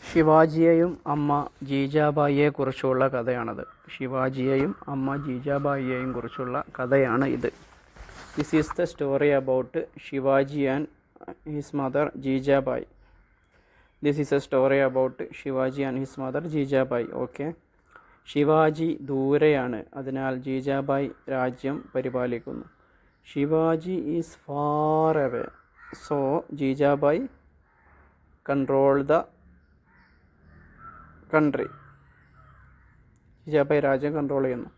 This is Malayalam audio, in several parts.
ശിവാജിയെയും അമ്മ ജീജാബായിയെക്കുറിച്ചുള്ള കഥയാണത്. ശിവാജിയെയും അമ്മ ജീജാബായിയെയും കുറിച്ചുള്ള കഥയാണ് ഇത്. This is the story about Shivaji and his mother Jijabai. This is a story about Shivaji and his mother Jijabai. Okay, Shivaji ദൂരെയാണ്, അതിനാൽ ജീജാബായി രാജ്യം പരിപാലിക്കുന്നു. Shivaji is far away, so Jijabai control the country. Jijabai രാജ്യം കൺട്രോൾ ചെയ്യുന്നു.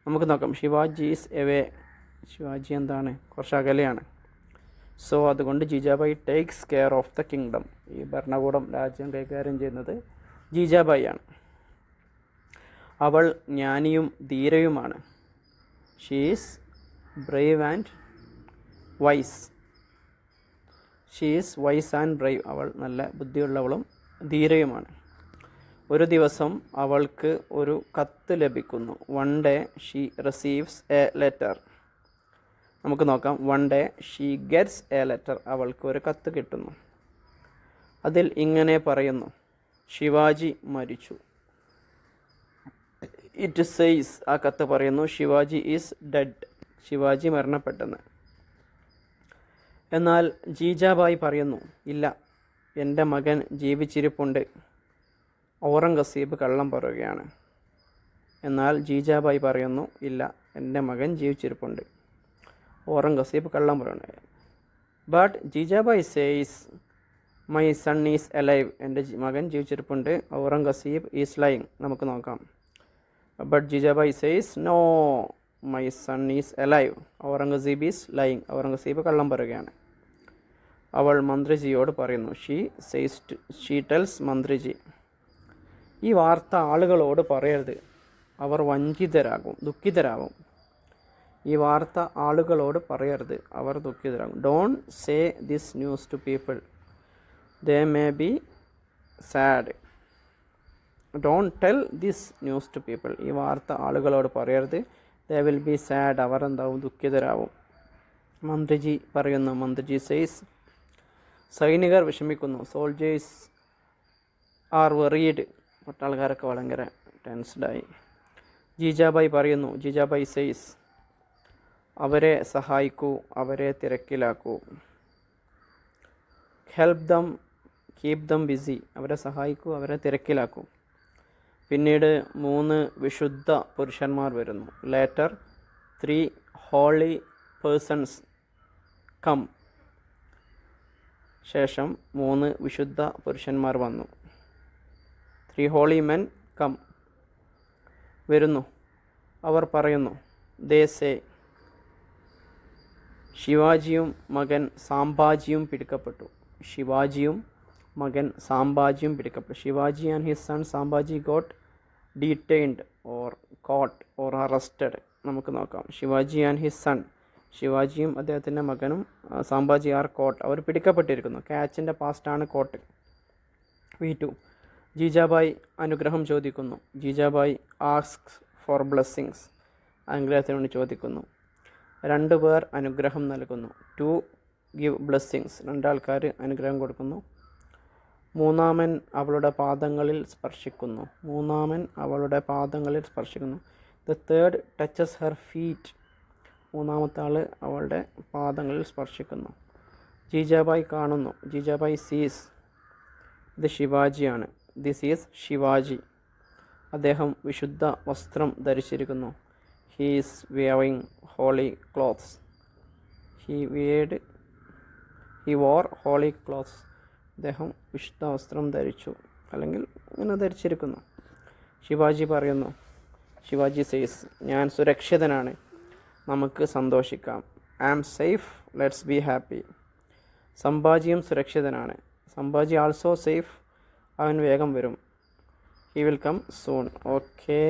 നമുക്ക് നോക്കാം. ശിവാജി ഈസ് എവേ, ശിവാജി എന്താണ്, കുറച്ച് അകലെയാണ്. സോ അതുകൊണ്ട് Jijabai takes care of the kingdom. ഈ ഭരണകൂടം, രാജ്യം കൈകാര്യം ചെയ്യുന്നത് ജീജാബായിയാണ്. അവൾ ജ്ഞാനിയും ധീരയുമാണ്. She is brave and wise. She is wise and brave. അവൾ നല്ല ബുദ്ധിയുള്ളവളും ധീരയുമാണ്. ഒരു ദിവസം അവൾക്ക് ഒരു കത്ത് ലഭിക്കുന്നു. One day she receives A letter. നമുക്ക് നോക്കാം. One day she gets A letter. അവൾക്ക് ഒരു കത്ത് കിട്ടുന്നു. അതിൽ ഇങ്ങനെ പറയുന്നു: ശിവാജി മരിച്ചു. ഇറ്റ് സെയ്സ്, ആ കത്ത് പറയുന്നു, ശിവാജി ഈസ് ഡെഡ്. ശിവാജി മരണപ്പെട്ടെന്ന്. എന്നാൽ ജീജാബായി പറയുന്നു, ഇല്ല, എൻ്റെ മകൻ ജീവിച്ചിരിപ്പുണ്ട്. ഔറംഗസീബ് കള്ളം പറയുകയാണ്. എന്നാൽ ജീജാബായി പറയുന്നു, ഇല്ല, എൻ്റെ മകൻ ജീവിച്ചിരിപ്പുണ്ട്. ഔറംഗസീബ് കള്ളം പറയുന്നു. But Jijabai says, my son is alive. എൻ്റെ മകൻ ജീവിച്ചിരിപ്പുണ്ട്. Aurangzeb is lying. നമുക്ക് നോക്കാം. But Jijabai says, no, my son is alive. Aurangzeb is lying. Aurangzeb കള്ളം പറയുകയാണ്. അവൾ മന്ത്രിജിയോട് പറയുന്നു. ഷീ ടെൽസ് മന്ത്രിജി, ഈ വാർത്ത ആളുകളോട് പറയരുത്, അവർ വഞ്ചിതരാകും, ദുഃഖിതരാകും. ഈ വാർത്ത ആളുകളോട് പറയരുത്, അവർ ദുഃഖിതരാകും. Don't say this news to people, they may be sad. Don't tell this news to people. ഈ വാർത്ത ആളുകളോട് പറയരുത്, ദേ വിൽ ബി സാഡ്. അവർ എന്താവും, ദുഃഖിതരാകും. മന്ത്രിജി പറയുന്നു. മന്ത്രിജി സേയ്സ്, സൈനികർ വിഷമിക്കുന്നു. Soldiers are worried. പട്ടാൾക്കാരൊക്കെ ഭയങ്കര ടെൻസ്ഡായി. ജീജാബായി പറയുന്നു. ജീജാബായി സേയ്സ്, അവരെ സഹായിക്കൂ, അവരെ തിരക്കിലാക്കൂ. Help them, keep them busy. അവരെ സഹായിക്കൂ, അവരെ തിരക്കിലാക്കൂ. പിന്നീട് 3 വിശുദ്ധ പുരുഷന്മാർ വരുന്നു. Later 3 holy persons come. ശേഷം 3 വിശുദ്ധ പുരുഷന്മാർ വന്നു. 3 ഹോളി മെൻ കം, വരുന്നു. അവർ പറയുന്നു, ദേ സേ, ശിവാജിയും മകൻ സാംഭാജിയും പിടിക്കപ്പെട്ടു. ശിവാജിയും മകൻ സാംഭാജിയും പിടിക്കപ്പെട്ടു. Shivaji and his son Sambhaji got detained or caught or arrested. നമുക്ക് നോക്കാം. ശിവാജി ആൻഡ് ഹിസ് സൺ, ശിവാജിയും അദ്ദേഹത്തിൻ്റെ മകനും സാംഭാജി ആർ കോട്ട്, അവർ പിടിക്കപ്പെട്ടിരിക്കുന്നു. ക്യാച്ചിൻ്റെ പാസ്റ്റാണ് കോട്ട്. V2. ജീജാബായി അനുഗ്രഹം ചോദിക്കുന്നു. Jijabai asks for blessings. അനുഗ്രഹത്തിന് വേണ്ടി ചോദിക്കുന്നു. 2 പേർ അനുഗ്രഹം നൽകുന്നു. 2 ഗിവ് ബ്ലെസ്സിങ്സ്. 2 ആൾക്കാർ അനുഗ്രഹം കൊടുക്കുന്നു. 3-മൻ അവളുടെ പാദങ്ങളിൽ സ്പർശിക്കുന്നു. 3-മൻ അവളുടെ പാദങ്ങളിൽ സ്പർശിക്കുന്നു. The third touches her feet. 3-മത്തെ ആൾ അവളുടെ പാദങ്ങളിൽ സ്പർശിക്കുന്നു. ജീജാബായി കാണുന്നു. ജീജാബായി സീസ്, ഇത് ശിവാജിയാണ്. This is Shivaji. അദ്ദേഹം വിശുദ്ധ വസ്ത്രം ധരിച്ചിരിക്കുന്നു. He is wearing holy clothes. He wore holy clothes. അദ്ദേഹം വിശുദ്ധ വസ്ത്രം ധരിച്ചു, അല്ലെങ്കിൽ ഇങ്ങനെ ധരിച്ചിരിക്കുന്നു. ശിവാജി പറയുന്നു. ശിവാജി സേയ്സ്, ഞാൻ സുരക്ഷിതനാണ്, നമുക്ക് സന്തോഷിക്കാം. I am safe, let's be happy. സംഭാജിയും സുരക്ഷിതനാണ്. സംഭാജി ആൾസോ സേഫ്, അവൻ വേഗം വരും. He will come soon. Okay.